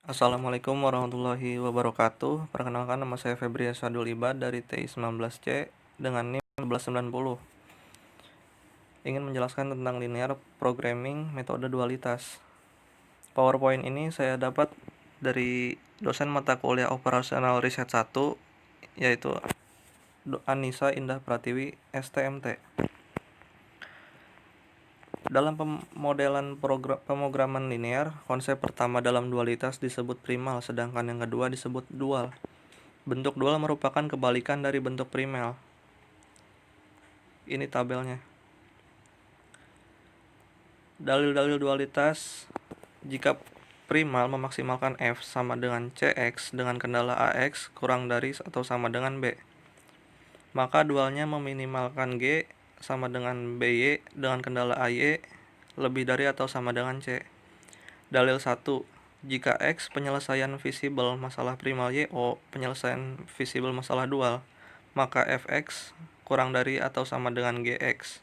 Assalamualaikum warahmatullahi wabarakatuh. Perkenalkan, nama saya Febri Asadul Ibad dari TI 19C dengan NIM 1190. Ingin menjelaskan tentang linear programming metode dualitas. PowerPoint ini saya dapat dari dosen mata kuliah operasional riset 1, yaitu Anissa Indah Pratiwi, STMT. Dalam pemodelan pemrograman linear, konsep pertama dalam dualitas disebut primal, sedangkan yang kedua disebut dual. Bentuk dual merupakan kebalikan dari bentuk primal. Ini tabelnya. Dalil-dalil dualitas: jika primal memaksimalkan F sama dengan Cx dengan kendala Ax kurang dari atau sama dengan B, maka dualnya meminimalkan G sama dengan By dengan kendala Ay lebih dari atau sama dengan C. Dalil 1. Jika X penyelesaian visible masalah primal YO penyelesaian visible masalah dual, maka Fx kurang dari atau sama dengan Gx.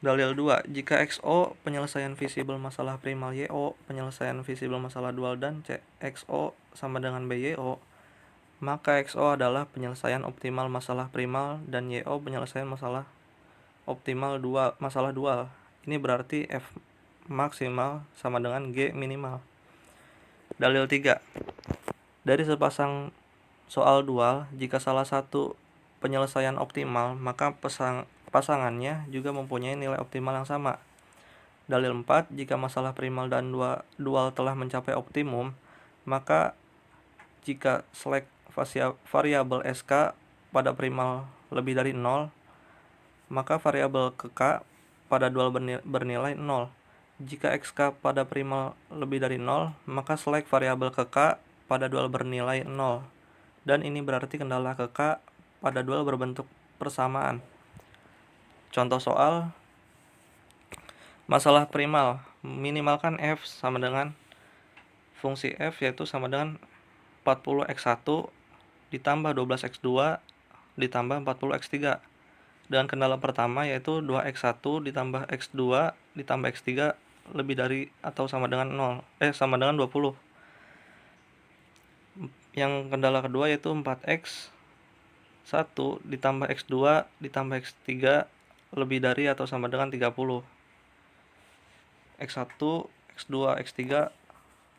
Dalil 2. Jika XO penyelesaian visible masalah primal YO penyelesaian visible masalah dual dan XO sama dengan BYO, maka XO adalah penyelesaian optimal masalah primal dan YO penyelesaian masalah optimal masalah dual. Ini berarti F maksimal sama dengan G minimal. Dalil 3. Dari sepasang soal dual, jika salah satu penyelesaian optimal, maka pasangannya juga mempunyai nilai optimal yang sama. Dalil 4. Jika masalah primal dan dual telah mencapai optimum, maka jika slack variabel SK pada primal lebih dari 0, maka variabel KK pada dual bernilai 0. Jika XK pada primal lebih dari 0, maka slack variabel KK pada dual bernilai 0. Dan ini berarti kendala KK pada dual berbentuk persamaan. Contoh soal: masalah primal, minimalkan F sama dengan fungsi F yaitu sama dengan 40x1 ditambah 12x2 ditambah 40x3. Dengan kendala pertama yaitu 2x1 ditambah x2 ditambah x3 lebih dari atau sama dengan 20. Yang kendala kedua yaitu 4x1 ditambah x2 ditambah x3 lebih dari atau sama dengan 30. x1, x2, x3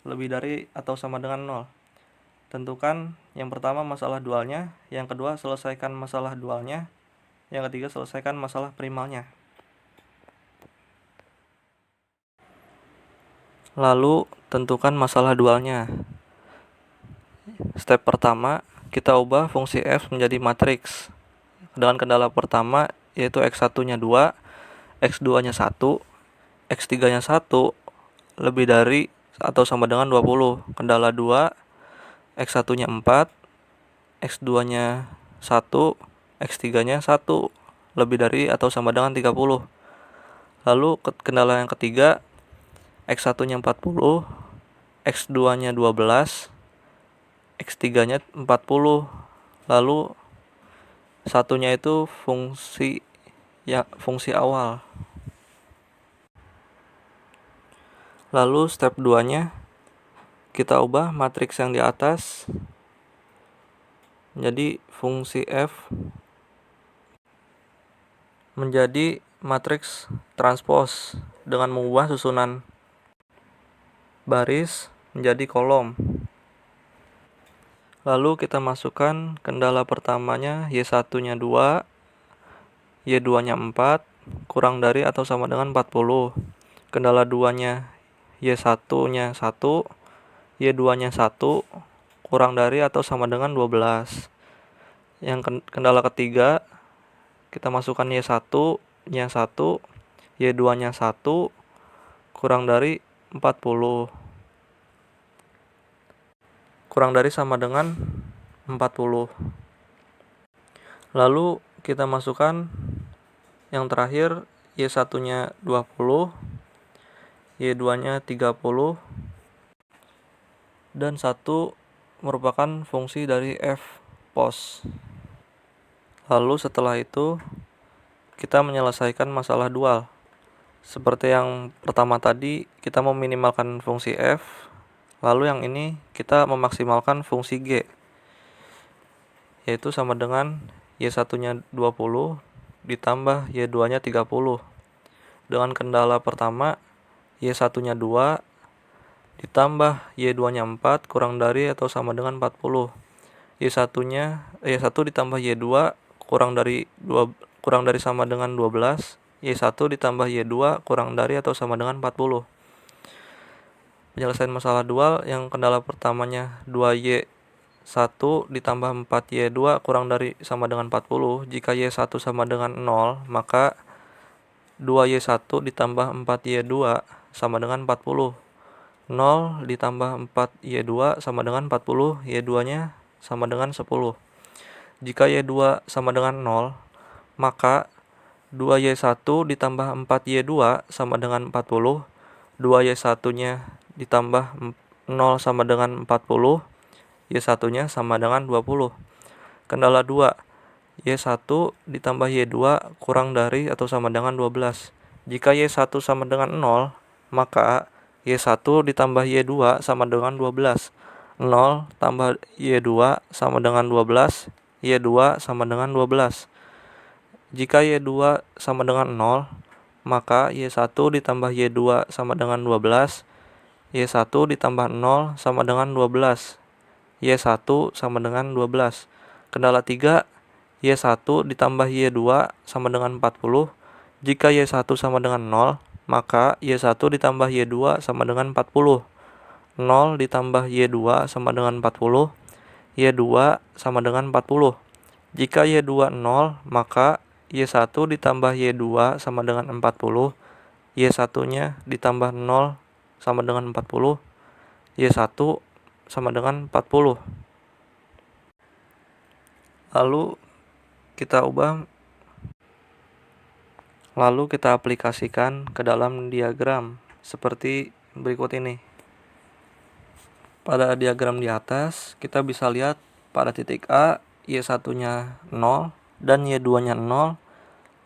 lebih dari atau sama dengan 0. Tentukan yang pertama masalah dualnya, yang kedua selesaikan masalah dualnya, yang ketiga selesaikan masalah primalnya. Lalu tentukan masalah dualnya. Step pertama, kita ubah fungsi F menjadi matriks. Dengan kendala pertama yaitu x1-nya 2, x2-nya 1, x3-nya 1 lebih dari atau sama dengan 20. Kendala 2, x1-nya 4, x2-nya 1, x3-nya 1 lebih dari atau sama dengan 30. Lalu kendala yang ketiga, x1-nya 40, x2-nya 12, x3-nya 40. Lalu satunya itu fungsi awal. Lalu step 2-nya kita ubah matriks yang di atas menjadi fungsi F menjadi matriks transpose dengan mengubah susunan baris menjadi kolom. Lalu kita masukkan kendala pertamanya Y1-nya 2, Y2-nya 4, kurang dari atau sama dengan 40. Kendala 2-nya Y1-nya 1, Y2-nya 1, kurang dari atau sama dengan 12. Yang kendala ketiga, kita masukkan Y1-nya 1, Y2-nya 1, kurang dari 40. Kurang dari sama dengan 40. Lalu kita masukkan yang terakhir, Y1-nya 20, Y2-nya 30, dan 1 merupakan fungsi dari F pos. Lalu setelah itu kita menyelesaikan masalah dual. Seperti yang pertama tadi, kita meminimalkan fungsi F, Lalu yang ini kita memaksimalkan fungsi G, yaitu sama dengan Y1-nya 20 ditambah Y2-nya 30. Dengan kendala pertama, Y1-nya 2 ditambah Y2-nya 4 kurang dari atau sama dengan 40. Y1 ditambah Y2 kurang dari sama dengan 12. Y1 ditambah Y2 kurang dari atau sama dengan 40. Penyelesaian masalah dual yang kendala pertamanya 2Y1 ditambah 4Y2 kurang dari sama dengan 40. Jika Y1 sama dengan 0, maka 2Y1 ditambah 4Y2 sama dengan 40. 0 ditambah 4Y2 sama dengan 40, Y2-nya sama dengan 10. Jika Y2 sama dengan 0, maka 2Y1 ditambah 4Y2 sama dengan 40, 2Y1-nya ditambah 0 sama dengan 40, Y1-nya sama dengan 20. Kendala 2, Y1 ditambah Y2 kurang dari atau sama dengan 12. Jika Y1 sama dengan 0, maka Y1 ditambah Y2 sama dengan 12. 0 tambah Y2 sama dengan 12, Y2 sama dengan 12. Jika Y2 sama dengan 0, maka Y1 ditambah Y2 sama dengan 12, Y1 ditambah 0 sama dengan 12, Y1 sama dengan 12. Kendala 3, Y1 ditambah Y2 sama dengan 40. Jika Y1 sama dengan 0, maka Y1 ditambah Y2 sama dengan 40. 0 ditambah Y2 sama dengan 40, Y2 sama dengan 40. Jika Y2 0, maka Y1 ditambah Y2 sama dengan 40, Y1-nya ditambah 0 sama dengan 40, Y1 sama dengan 40. Lalu kita aplikasikan ke dalam diagram seperti berikut ini. Pada diagram di atas, kita bisa lihat pada titik A, Y1-nya 0 dan Y2-nya 0.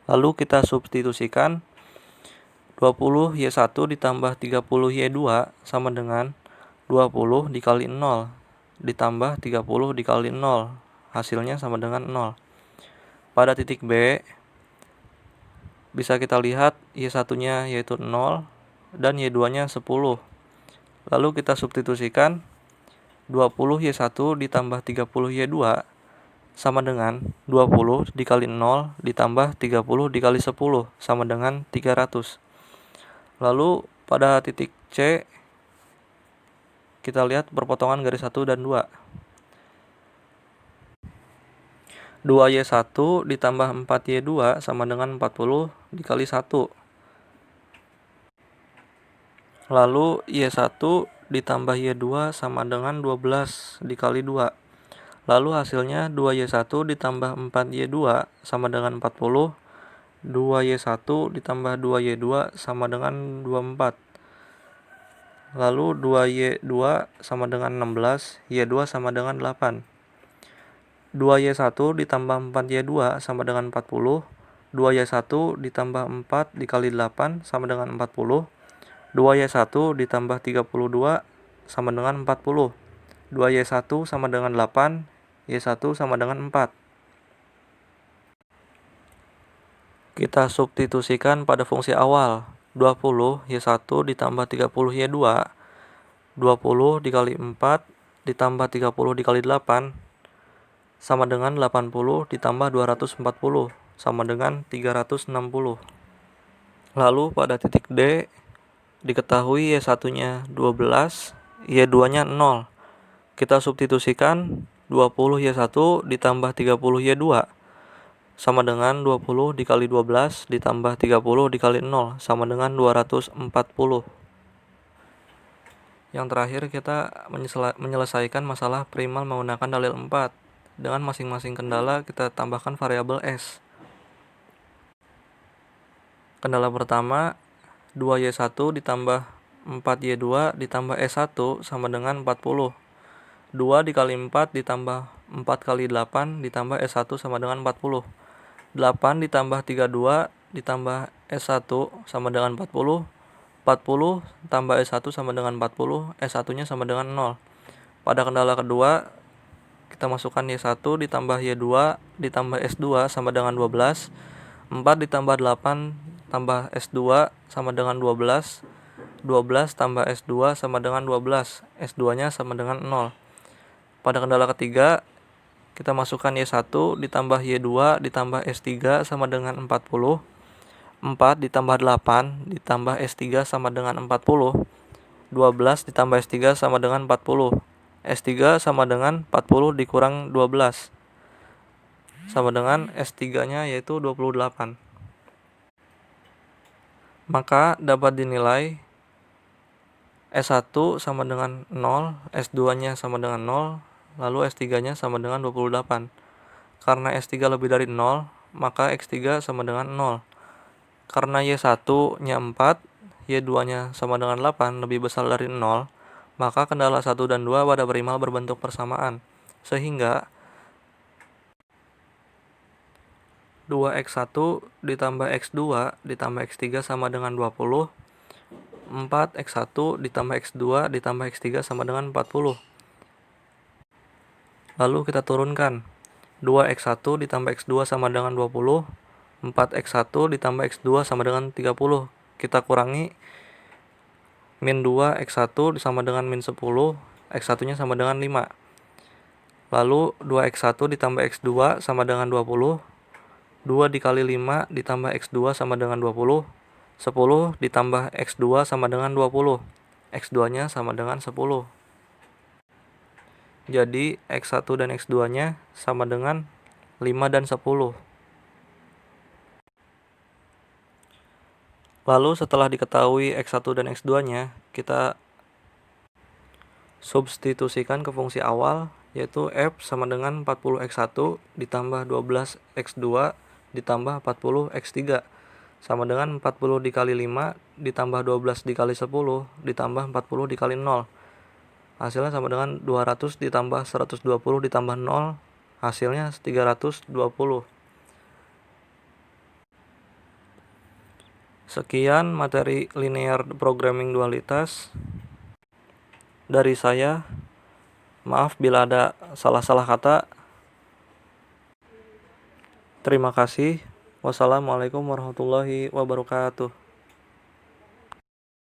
Lalu kita substitusikan 20 Y1 ditambah 30 Y2 sama dengan 20 dikali 0 ditambah 30 dikali 0. Hasilnya sama dengan 0. Pada titik B, bisa kita lihat Y1-nya yaitu 0 dan Y2-nya 10. Lalu kita substitusikan 20 Y1 ditambah 30 Y2 sama dengan 20 dikali 0 ditambah 30 dikali 10 sama dengan 300. Lalu pada titik C, kita lihat perpotongan garis 1 dan 2. 2Y1 ditambah 4Y2 sama dengan 40 dikali 1. Lalu Y1 ditambah Y2 sama dengan 12 dikali 2. Lalu hasilnya 2Y1 ditambah 4Y2 sama dengan 40. 2Y1 ditambah 2Y2 sama dengan 24. Lalu 2Y2 sama dengan 16, Y2 sama dengan 8. 2Y1 ditambah 4Y2 sama dengan 40. 2Y1 ditambah 4 dikali 8 sama dengan 40. 2Y1 ditambah 32 sama dengan 40. 2Y1 sama dengan 8, Y1 sama dengan 4. Kita substitusikan pada fungsi awal. 20 Y1 ditambah 30 Y2, 20 dikali 4 ditambah 30 dikali 8 sama dengan 80 ditambah 240 sama dengan 360. Lalu pada titik D, diketahui Y1-nya 12, Y2-nya 0. Kita substitusikan 20 Y1 ditambah 30 Y2 sama dengan 20 dikali 12 ditambah 30 dikali 0 sama dengan 240. Yang terakhir kita menyelesaikan masalah primal menggunakan dalil 4. Dengan masing-masing kendala kita tambahkan variabel S. Kendala pertama, 2Y1 ditambah 4Y2 ditambah S1 sama dengan 40. 2 dikali 4 ditambah 4 kali 8 ditambah S1 sama dengan 40. 8 ditambah 32 ditambah S1 sama dengan 40. 40 tambah S1 sama dengan 40, S1-nya sama dengan 0. Pada kendala kedua, kita masukkan Y1 ditambah Y2 ditambah S2 sama dengan 12. 4 ditambah 8 tambah S2 sama dengan 12. 12 tambah S2 sama dengan 12. S2-nya sama dengan 0. Pada kendala ketiga, kita masukkan Y1 ditambah Y2 ditambah S3 sama dengan 40. 4 ditambah 8 ditambah S3 sama dengan 40. 12 ditambah S3 sama dengan 40. S3 sama dengan 40 dikurang 12. Sama dengan S3-nya yaitu 28. Maka dapat dinilai S1 sama dengan 0, S2-nya sama dengan 0, lalu S3-nya sama dengan 28. Karena S3 lebih dari 0, maka X3 sama dengan 0. Karena Y1-nya 4, Y2-nya sama dengan 8, lebih besar dari 0, maka kendala 1 dan 2 pada perimal berbentuk persamaan. Sehingga 2X1 ditambah X2 ditambah X3 sama dengan 20. 4X1 ditambah X2 ditambah X3 sama dengan 40. Lalu kita turunkan. 2X1 ditambah X2 sama dengan 20. 4X1 ditambah X2 sama dengan 30. Kita kurangi. Min 2 X1 sama dengan min 10. X1-nya sama dengan 5. Lalu 2X1 ditambah X2 sama dengan 20. 2 dikali 5 ditambah X2 sama dengan 20. 10 ditambah X2 sama dengan 20. X2-nya sama dengan 10. Jadi X1 dan X2-nya sama dengan 5 dan 10. Lalu setelah diketahui X1 dan X2-nya, kita substitusikan ke fungsi awal, yaitu F sama dengan 40X1 ditambah 12X2 ditambah 40X3 sama dengan 40 dikali 5 ditambah 12 dikali 10 ditambah 40 dikali 0. Hasilnya sama dengan 200 ditambah 120 ditambah 0, hasilnya 320. Sekian materi linear programming dualitas dari saya. Maaf bila ada salah-salah kata. Terima kasih. Wassalamualaikum warahmatullahi wabarakatuh.